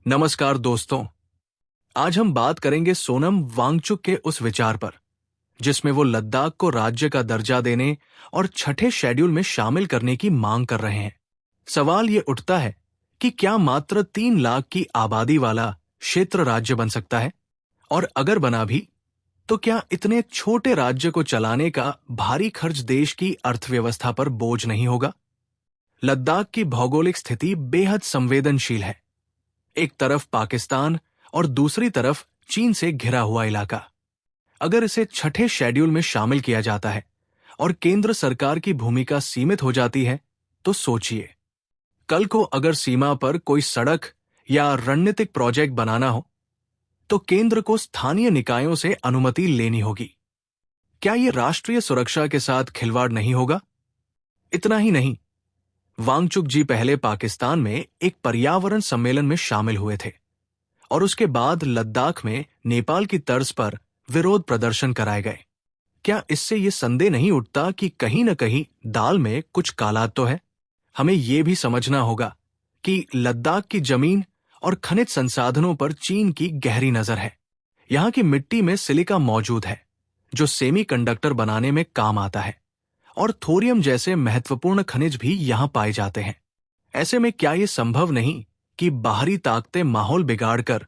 नमस्कार दोस्तों। आज हम बात करेंगे सोनम वांगचुक के उस विचार पर जिसमें वो लद्दाख को राज्य का दर्जा देने और छठे शेड्यूल में शामिल करने की मांग कर रहे हैं। सवाल ये उठता है कि क्या मात्र 3 लाख की आबादी वाला क्षेत्र राज्य बन सकता है, और अगर बना भी तो क्या इतने छोटे राज्य को चलाने का भारी खर्च देश की अर्थव्यवस्था पर बोझ नहीं होगा। लद्दाख की भौगोलिक स्थिति बेहद संवेदनशील है। एक तरफ पाकिस्तान और दूसरी तरफ चीन से घिरा हुआ इलाका। अगर इसे छठे शेड्यूल में शामिल किया जाता है और केंद्र सरकार की भूमिका सीमित हो जाती है, तो सोचिए, कल को अगर सीमा पर कोई सड़क या रणनीतिक प्रोजेक्ट बनाना हो तो केंद्र को स्थानीय निकायों से अनुमति लेनी होगी। क्या यह राष्ट्रीय सुरक्षा के साथ खिलवाड़ नहीं होगा? इतना ही नहीं, वांगचुक जी पहले पाकिस्तान में एक पर्यावरण सम्मेलन में शामिल हुए थे और उसके बाद लद्दाख में नेपाल की तर्ज पर विरोध प्रदर्शन कराए गए। क्या इससे यह संदेह नहीं उठता कि कहीं न कहीं दाल में कुछ काला तो है? हमें यह भी समझना होगा कि लद्दाख की जमीन और खनिज संसाधनों पर चीन की गहरी नजर है। यहां की मिट्टी में सिलिका मौजूद है जो सेमीकंडक्टर बनाने में काम आता है, और थोरियम जैसे महत्वपूर्ण खनिज भी यहां पाए जाते हैं। ऐसे में क्या यह संभव नहीं कि बाहरी ताकतें माहौल बिगाड़कर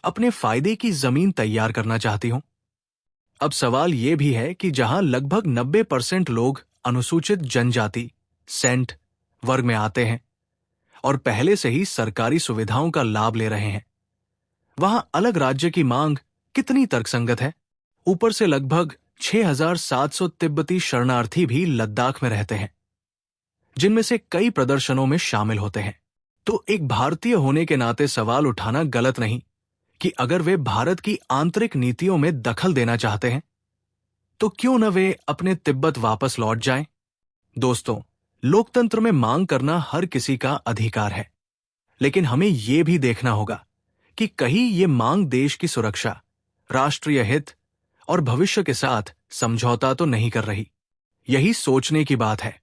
अपने फायदे की जमीन तैयार करना चाहती हों? अब सवाल यह भी है कि जहां लगभग 90% लोग अनुसूचित जनजाति सेंट वर्ग में आते हैं और पहले से ही सरकारी सुविधाओं का लाभ ले रहे हैं, वहां अलग राज्य की मांग कितनी तर्कसंगत है। ऊपर से लगभग 6,700 तिब्बती शरणार्थी भी लद्दाख में रहते हैं, जिनमें से कई प्रदर्शनों में शामिल होते हैं। तो एक भारतीय होने के नाते सवाल उठाना गलत नहीं कि अगर वे भारत की आंतरिक नीतियों में दखल देना चाहते हैं तो क्यों न वे अपने तिब्बत वापस लौट जाएं। दोस्तों, लोकतंत्र में मांग करना हर किसी का अधिकार है, लेकिन हमें यह भी देखना होगा कि कहीं ये मांग देश की सुरक्षा, राष्ट्रीय हित और भविष्य के साथ समझौता तो नहीं कर रही। यही सोचने की बात है।